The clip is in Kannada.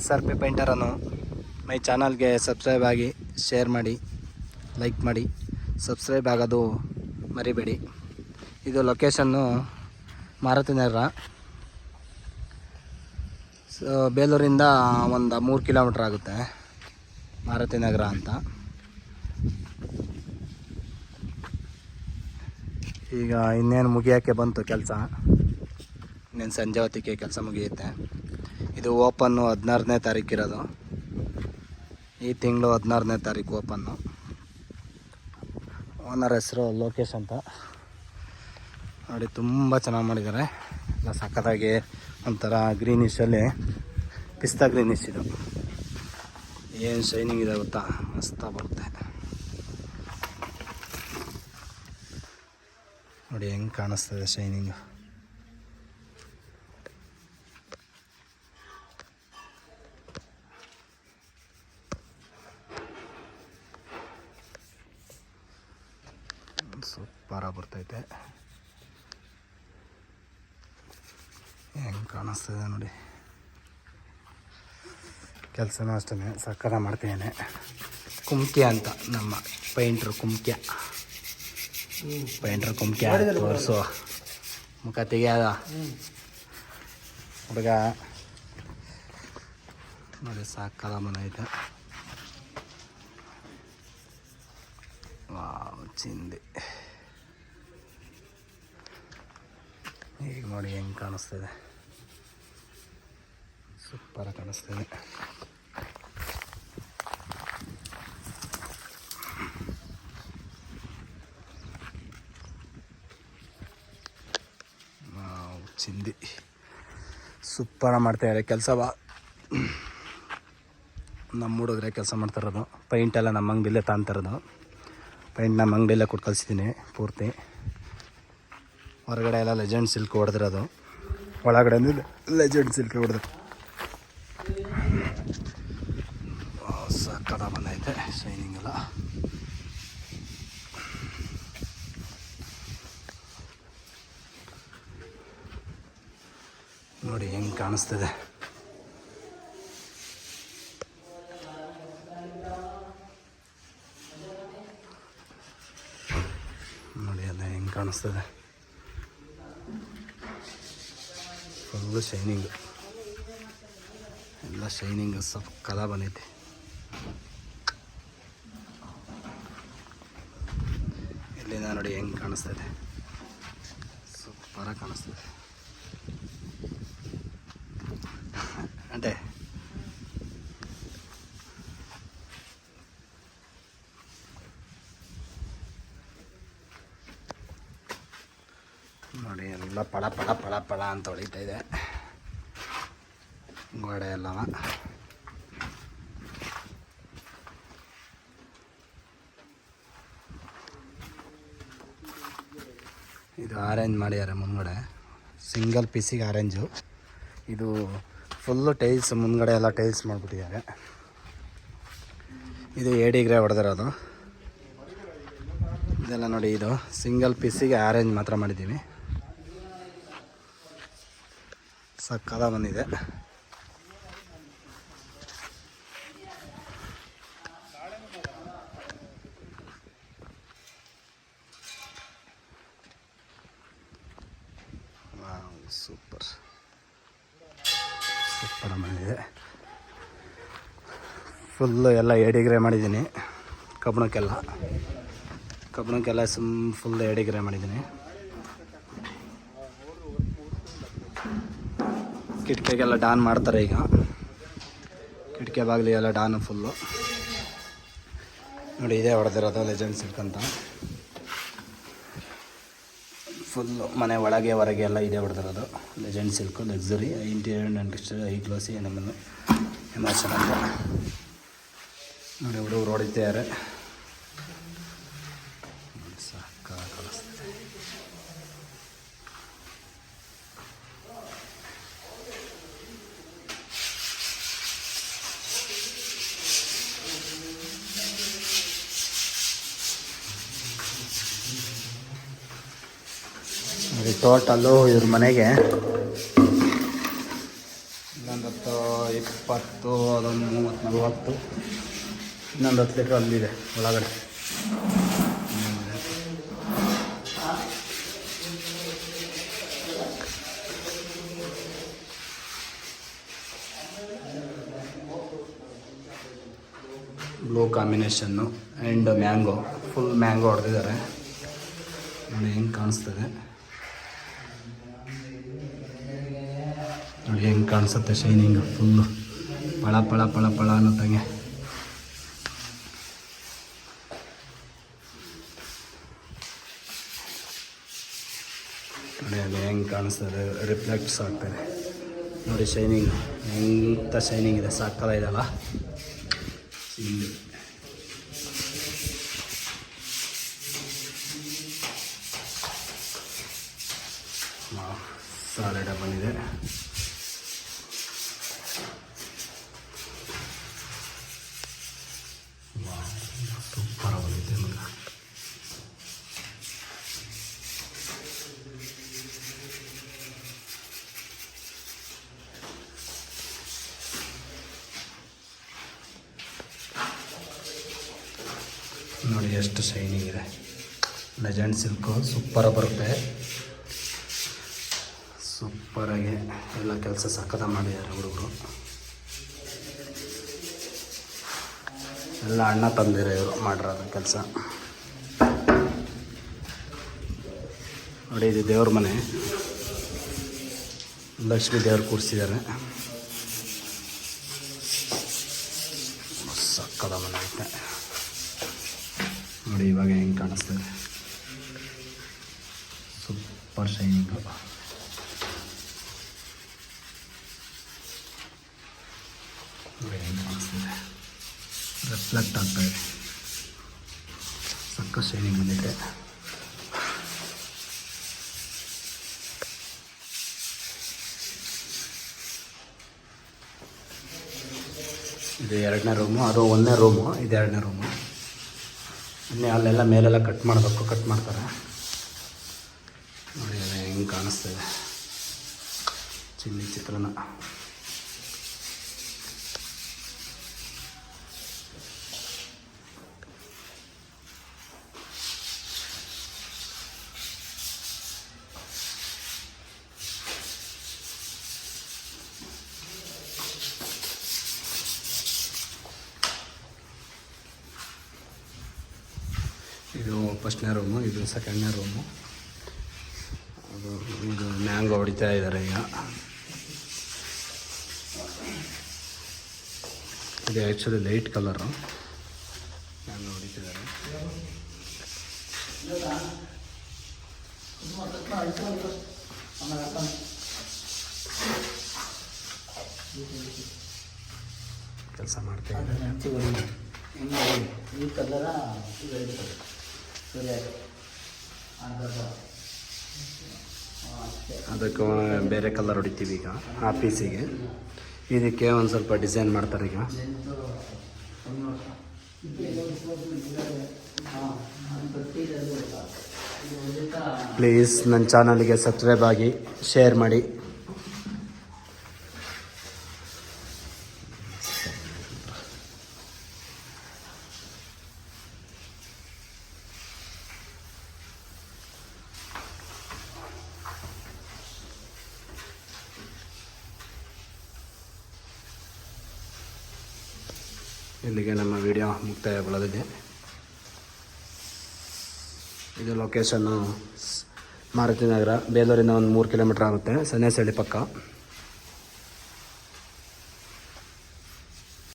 SRP ಪೇಂಟರನ್ನು ಮೈ ಚಾನಲ್ಗೆ ಸಬ್ಸ್ಕ್ರೈಬ್ ಆಗಿ, ಶೇರ್ ಮಾಡಿ, ಲೈಕ್ ಮಾಡಿ, ಸಬ್ಸ್ಕ್ರೈಬ್ ಆಗೋದು ಮರಿಬೇಡಿ. ಇದು ಲೊಕೇಶನ್ನು ಮಾರುತಿ ನಗರ. ಬೇಲೂರಿಂದ ಒಂದು 3 ಕಿಲೋಮೀಟ್ರ್ ಆಗುತ್ತೆ ಮಾರುತಿ ನಗರ ಅಂತ. ಈಗ ಇನ್ನೇನು ಮುಗಿಯೋಕ್ಕೆ ಬಂತು ಕೆಲಸ. ಇನ್ನೇನು ಸಂಜೆ ಹೊತ್ತಿಗೆ ಕೆಲಸ ಮುಗಿಯುತ್ತೆ. ಇದು ಓಪನ್ನು 16ನೇ ತಾರೀಕು ಇರೋದು. ಈ ತಿಂಗಳು 16ನೇ ತಾರೀಕು ಓಪನ್ನು. ಓನರ್ ಹೆಸರು ಲೋಕೇಶ್ ಅಂತ. ನೋಡಿ ತುಂಬ ಚೆನ್ನಾಗಿ ಮಾಡಿದ್ದಾರೆ. ಎಲ್ಲ ಸಖತ್ತಾಗಿ ಒಂಥರ ಗ್ರೀನಿಶಲ್ಲಿ ಪಿಸ್ತಾ ಗ್ರೀನಿಶ್. ಇದು ಏನು ಶೈನಿಂಗ್ ಇದೆ ಗೊತ್ತಾ, ಮಸ್ತಾಗಿ ಬರುತ್ತೆ. ನೋಡಿ ಹೆಂಗೆ ಕಾಣಿಸ್ತದೆ ಶೈನಿಂಗು. ಸೂಪರಾಗಿ ಬರ್ತೈತೆ. ಹೆಂಗೆ ಕಾಣಿಸ್ತದೆ ನೋಡಿ. ಕೆಲಸನೂ ಅಷ್ಟೇ ಸಕ್ಕತ್ತಾಗಿ ಮಾಡ್ತಿದ್ದೇನೆ. ಕುಮ್ಕೆ ಅಂತ ನಮ್ಮ ಪೈಂಟ್ರು. ಕುಮ್ಕೆ ತೋರಿಸು ಮುಖ ತೆಗೆಯದ ಹುಡುಗ ನೋಡಿ. ಸಾಕಲ್ಲ ಮನೈತೆ. ವಾವ್ ಚಿಂದಿ. ಈಗ ನೋಡಿ ಹೆಂಗೆ ಕಾಣಿಸ್ತಿದೆ. ಸೂಪರಾಗಿ ಕಾಣಿಸ್ತಿದೆ. ಚಿಂದಿ ಸೂಪರಾಗಿ ಮಾಡ್ತಾಯಿದ್ದಾರೆ ಕೆಲಸ. ನಮ್ಮ ಹುಡುಗರೇ ಕೆಲಸ ಮಾಡ್ತಾಯಿರೋದು. ಪೈಂಟೆಲ್ಲ ನಮ್ಮ ಅಂಗಡಿಯಲ್ಲೇ ತಾಂತಿರೋದು. ಪೈಂಟ್ ನಮ್ಮ ಅಂಗಡಿಯಲ್ಲೇ ಕೊಟ್ಟು ಕಳಿಸ್ತೀನಿ ಪೂರ್ತಿ. ಹೊರಗಡೆ ಎಲ್ಲ ಲೆಜೆಂಡ್ ಸಿಲ್ಕ್ ಹೊಡೆದಿರೋದು, ಒಳಗಡೆ ಲೆಜೆಂಡ್ ಸಿಲ್ಕ್ ಹೊಡೆದು ಸಕ್ಕದ ಬಂದೈತೆ ಶೈನಿಂಗ್ ಎಲ್ಲ. ನೋಡಿ ಹೆಂಗೆ ಕಾಣಿಸ್ತಿದೆ. ನೋಡಿ ಎಲ್ಲ ಹೆಂಗೆ ಕಾಣಿಸ್ತದೆ. Full shining. ಎಲ್ಲ ಶೈನಿಂಗು ಸ್ವಲ್ಪ ಕಲಾ ಬಂದೈತೆ. ಇಲ್ಲಿಂದ ನೋಡಿ ಹೆಂಗೆ ಕಾಣಿಸ್ತದೆ. ಸೂಪರಾಗಿ ಕಾಣಿಸ್ತದೆ. అంటే ನೋಡಿ ಎಲ್ಲ ಪಳ ಪಳ ಪಳ ಪಳ ಅಂತ ಹೊಡಿತಾ ಇದೆ ಗೋಡೆ ಎಲ್ಲವ. ಇದು ಆರೆಂಜ್ ಮಾಡಿದ್ದಾರೆ ಮುಂದ್ಗಡೆ. ಸಿಂಗಲ್ ಪೀಸಿಗೆ ಆರೆಂಜು. ಇದು ಫುಲ್ಲು ಟೈಲ್ಸ್, ಮುಂದ್ಗಡೆ ಎಲ್ಲ ಟೈಲ್ಸ್ ಮಾಡಿಬಿಟ್ಟಿದ್ದಾರೆ. ಇದು ಏಡಿಗ್ರೆ ಹೊಡೆದಿರೋದು ಇದೆಲ್ಲ ನೋಡಿ. ಇದು ಸಿಂಗಲ್ ಪೀಸಿಗೆ ಆರೆಂಜ್ ಮಾತ್ರ ಮಾಡಿದ್ದೀವಿ. ಸಕ್ಕದ ಬಂದಿದೆ. ಸೂಪರ್ ಸೂಪರ್ ಬಂದಿದೆ. ಫುಲ್ಲು ಎಲ್ಲ ಏಡಿಗ್ರೆ ಮಾಡಿದ್ದೀನಿ. ಕಬ್ಬಣಕ್ಕೆಲ್ಲ ಫುಲ್ ಏಡಿಗ್ರೆ ಮಾಡಿದ್ದೀನಿ. ಕಿಟಕಿಗೆಲ್ಲ ಡಾನ್ ಮಾಡ್ತಾರೆ ಈಗ. ಕಿಟಕಿ ಬಾಗಿಲಿ ಎಲ್ಲ ಡಾನು ಫುಲ್ಲು ನೋಡಿ. ಇದೇ ಹೊಡೆದಿರೋದು ಲೆಜೆಂಡ್ ಸಿಲ್ಕ್ ಅಂತ. ಫುಲ್ಲು ಮನೆ ಒಳಗೆ ಹೊರಗೆ ಎಲ್ಲ ಇದೇ ಹೊಡೆದಿರೋದು legend silk. Luxury interior and texture ಐ ಗ್ಲಾಸಿ ನಮ್ಮನ್ನು ಎಮೋಷನ್ ಅಂತ ನೋಡಿ. ಹುಡುಗರು ಹೊಡಿತಾರೆ. ಸಾಕ ಕಳಿಸ್ತದೆ. ಟೋಟಲ್ಲು ಇವ್ರ ಮನೆಗೆ 1 20 ಅದೊಂದು 30 40 ಇನ್ನೊಂದು 10 ಲೀಟ್ರ್ ಅಲ್ಲಿದೆ ಒಳಗಡೆ. Blue combination and mango, full mango ಹೊಡೆದಿದ್ದಾರೆ ನೋಡಿ ಹೆಂಗೆ ಕಾಣಿಸ್ತದೆ, ನೋಡಿ ಹೆಂಗೆ ಕಾಣಿಸುತ್ತೆ ಶೈನಿಂಗು ಫುಲ್ಲು ಪಳ ಪಳ ಪಳ ಪಳ ಅನ್ನೋದಂಗೆ. ನೋಡಿ ಅಲ್ಲಿ ಹೆಂಗೆ ಕಾಣಿಸ್ತದೆ, ರಿಫ್ಲೆಕ್ಟ್ಸ್ ಆಗ್ತದೆ ನೋಡಿ ಶೈನಿಂಗ್, ಎಂಥ ಶೈನಿಂಗ್ ಇದೆ, ಸಾಕಲ್ಲ ಇದೆಲ್ಲ ಇಲ್ಲಿ. ಸಾಲಿಡ ಬಂದಿದೆ. ಸೂಪರ್ ಬಂದಿದೆ ಮಗ. ನೋಡಿ ಎಷ್ಟು ಶೈನಿಂಗ್ ಇದೆ. ಲೆಜೆಂಡ್ ಸಿಲ್ಕು ಸೂಪರಾಗಿ ಬರುತ್ತೆ, ಸೂಪರಾಗಿ ಎಲ್ಲ ಕೆಲಸ ಸಕ್ಕತ್ತ ಮಾಡಿದ್ದಾರೆ ಹುಡುಗರು. ಎಲ್ಲ ಅಣ್ಣ ತಂದಿರೋ ಇವರು ಮಾಡಿರೋದು ಕೆಲಸ ನೋಡಿ. ಇದು ದೇವ್ರ ಮನೆ, ಲಕ್ಷ್ಮೀ ದೇವ್ರು ಕೂರಿಸಿದ್ದಾರೆ, ಸಕ್ಕದ ಮನೆ ಐತೆ ನೋಡಿ. ಇವಾಗ ಹೆಂಗೆ ಕಾಣಿಸ್ತದೆ, ಸೂಪರ್ ಶೈನಿಂಗು. ನೋಡಿ ಹೆಂಗೆ ಕಾಣಿಸ್ತದೆ, ರಿಫ್ಲೆಕ್ಟ್ ಆಗ್ತಾಯಿದೆ, ಸಕ್ಕ ಶೈನಿಂಗ್ ಬಂದಿದೆ. ಇದು 2ನೇ ರೂಮು, ಅದು 1ನೇ ರೂಮು, ಇದು 2ನೇ ರೂಮು. ಇನ್ನೇ ಅಲ್ಲೆಲ್ಲ ಮೇಲೆಲ್ಲ ಕಟ್ ಮಾಡಬೇಕು, ಕಟ್ ಮಾಡ್ತಾರೆ ನೋಡಿ. ಅದು ಹೆಂಗೆ ಕಾಣಿಸ್ತದೆ ಚಿಲ್ಲಿ ಚಿತ್ರಾನ್ನ. ಇದು 1ನೇ ರೂಮು, ಇದು 2ನೇ ರೂಮು. ಇದು ಮ್ಯಾಂಗೋ ಹೊಡಿತಾ ಇದ್ದಾರೆ ಈಗ. ಇದು ಆ್ಯಕ್ಚುಲಿ ಲೈಟ್ ಕಲರು, ಮ್ಯಾಂಗೋ ಹೊಡಿತಿದ್ದಾರೆ. ಕೆಲಸ ಮಾಡ್ತಾ ಇದ್ದಾರೆ. ಅದಕ್ಕೆ ಬೇರೆ ಕಲರ್ ಹೊಡಿತೀವಿ ಈಗ ಆ ಪೀಸಿಗೆ. ಇದಕ್ಕೆ ಒಂದು ಸ್ವಲ್ಪ ಡಿಸೈನ್ ಮಾಡ್ತಾರೆ ಈಗ. ಪ್ಲೀಸ್ ನನ್ನ ಚಾನಲ್ಗೆ ಸಬ್ಸ್ಕ್ರೈಬ್ ಆಗಿ, ಶೇರ್ ಮಾಡಿ. ಇಲ್ಲಿಗೆ ನಮ್ಮ ವಿಡಿಯೋ ಮುಕ್ತಾಯಗೊಳ್ಳಲಿದೆ. ಇದು ಲೊಕೇಶನ್ನು ಮಾರುತಿ ನಗರ, ಬೇಲೂರಿಂದ ಒಂದು 3 ಕಿಲೋಮೀಟ್ರ್ ಆಗುತ್ತೆ, ಸನ್ಯಾಸಹಳ್ಳಿ ಪಕ್ಕ.